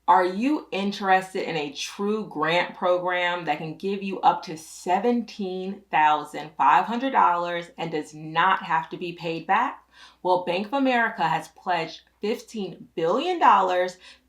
Are you interested in a true grant program that can give you up to $17,500 and does not have to be paid back? Well, Bank of America has pledged $15 billion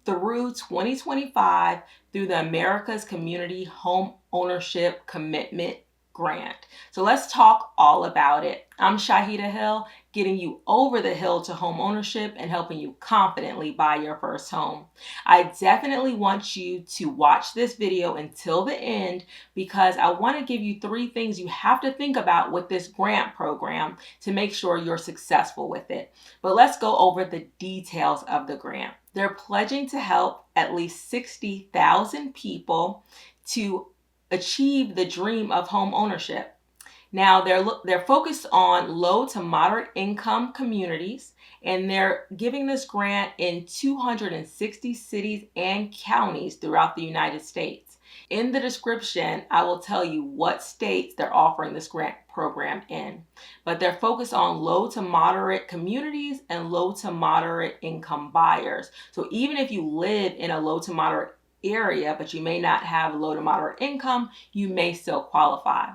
through 2025 through the America's Community Home Ownership Commitment Grant. So let's talk all about it. I'm Shaheedah Hill, getting you over the hill to home ownership and helping you confidently buy your first home. I definitely want you to watch this video until the end because I want to give you 3 things you have to think about with this grant program to make sure you're successful with it. But let's go over the details of the grant. They're pledging to help at least 60,000 people to achieve the dream of home ownership. Now, they're focused on low to moderate income communities, and they're giving this grant in 260 cities and counties throughout the United States. In the description, I will tell you what states they're offering this grant program in, but they're focused on low to moderate communities and low to moderate income buyers. So even if you live in a low to moderate area, but you may not have low to moderate income, you may still qualify.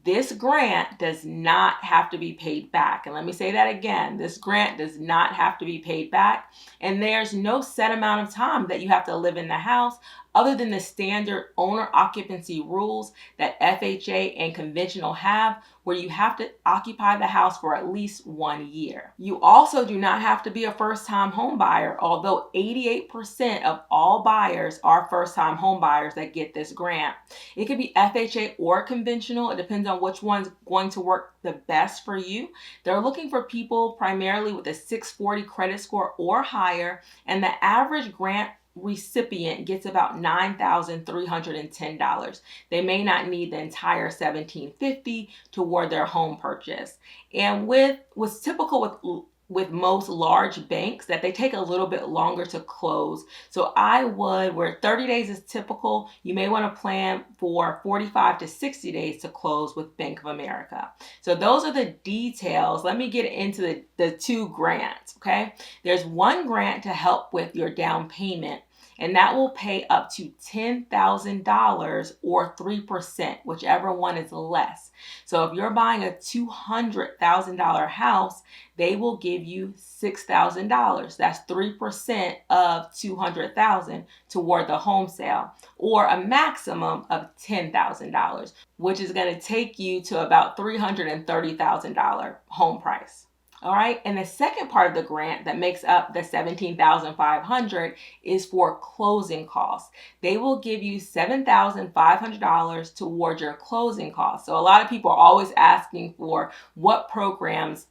This grant does not have to be paid back. And let me say that again. This grant does not have to be paid back. And there's no set amount of time that you have to live in the house other than the standard owner occupancy rules that FHA and conventional have, where you have to occupy the house for at least 1 year. You also do not have to be a first-time home buyer, although 88% of all buyers are first-time home buyers that get this grant. It could be FHA or conventional. It depends on which one's going to work the best for you. They're looking for people primarily with a 640 credit score or higher, and the average grant recipient gets about $9,310. They may not need the entire $1,750 toward their home purchase. And what's typical with most large banks, that they take a little bit longer to close. So where 30 days is typical, you may want to plan for 45 to 60 days to close with Bank of America. So those are the details. Let me get into the 2 grants, okay? There's one grant to help with your down payment, and that will pay up to $10,000 or 3%, whichever one is less. So if you're buying a $200,000 house, they will give you $6,000. That's 3% of $200,000 toward the home sale, or a maximum of $10,000, which is going to take you to about $330,000 home price. All right, and the second part of the grant that makes up the $17,500 is for closing costs. They will give you $7,500 toward your closing costs. So a lot of people are always asking for what programs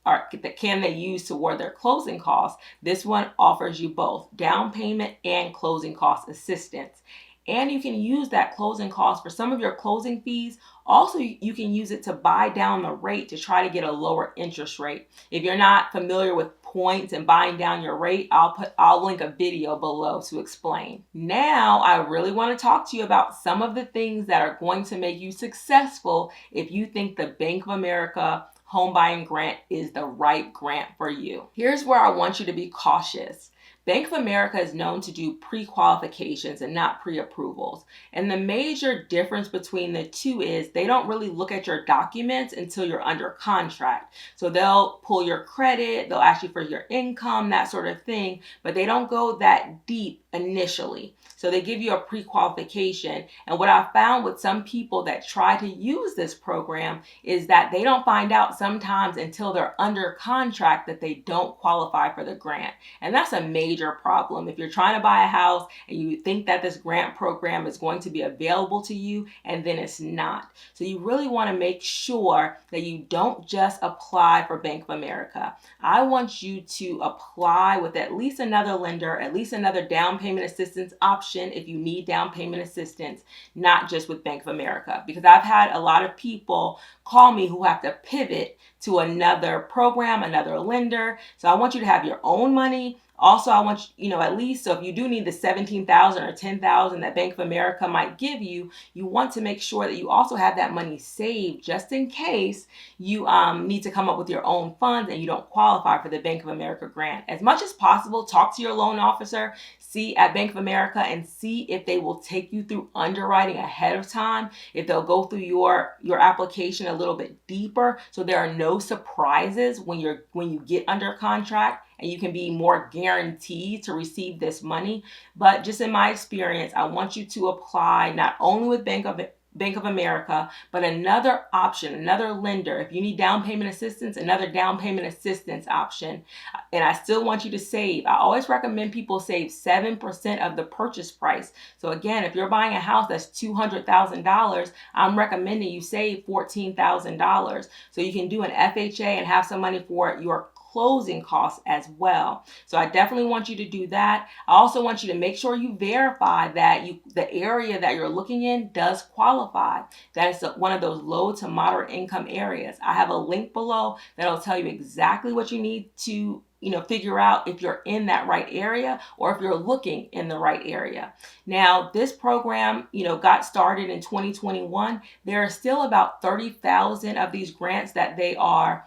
can they use toward their closing costs. This one offers you both down payment and closing cost assistance. And you can use that closing cost for some of your closing fees. Also, you can use it to buy down the rate to try to get a lower interest rate. If you're not familiar with points and buying down your rate, I'll link a video below to explain. Now, I really want to talk to you about some of the things that are going to make you successful if you think the Bank of America home buying grant is the right grant for you. Here's where I want you to be cautious. Bank of America is known to do pre-qualifications and not pre-approvals. And the major difference between the two is they don't really look at your documents until you're under contract. So they'll pull your credit, they'll ask you for your income, that sort of thing, but they don't go that deep initially. So they give you a pre-qualification. And what I found with some people that try to use this program is that they don't find out sometimes until they're under contract that they don't qualify for the grant. And that's a major problem. If you're trying to buy a house and you think that this grant program is going to be available to you, and then it's not. So you really want to make sure that you don't just apply for Bank of America. I want you to apply with at least another lender, at least another down payment assistance option if you need down payment assistance, not just with Bank of America. Because I've had a lot of people call me who have to pivot to another program, another lender. So I want you to have your own money Also, I want at least, so if you do need the 17,000 or 10,000 that Bank of America might give you, you want to make sure that you also have that money saved just in case you need to come up with your own funds and you don't qualify for the Bank of America grant. As much as possible, talk to your loan officer, see at Bank of America, and see if they will take you through underwriting ahead of time, if they'll go through your application a little bit deeper so there are no surprises when you get under contract, and you can be more guaranteed to receive this money. But just in my experience, I want you to apply not only with Bank of America, but another option, another lender. If you need down payment assistance, another down payment assistance option. And I still want you to save. I always recommend people save 7% of the purchase price. So again, if you're buying a house that's $200,000, I'm recommending you save $14,000 so you can do an FHA and have some money for your closing costs as well. So I definitely want you to do that. I also want you to make sure you verify that the area that you're looking in does qualify. That is one of those low to moderate income areas. I have a link below that'll tell you exactly what you need to figure out if you're in that right area or if you're looking in the right area. Now, this program, got started in 2021. There are still about 30,000 of these grants that they are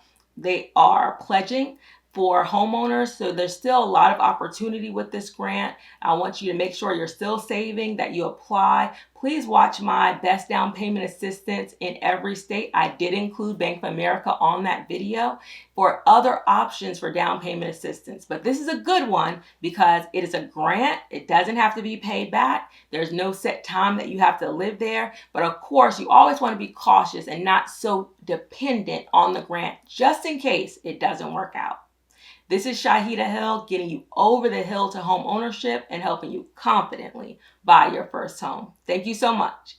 pledging for homeowners. So there's still a lot of opportunity with this grant. I want you to make sure you're still saving, that you apply. Please watch my best down payment assistance in every state. I did include Bank of America on that video for other options for down payment assistance. But this is a good one because it is a grant. It doesn't have to be paid back. There's no set time that you have to live there. But of course, you always want to be cautious and not so dependent on the grant just in case it doesn't work out. This is Shaheedah Hill, getting you over the hill to home ownership and helping you confidently buy your first home. Thank you so much.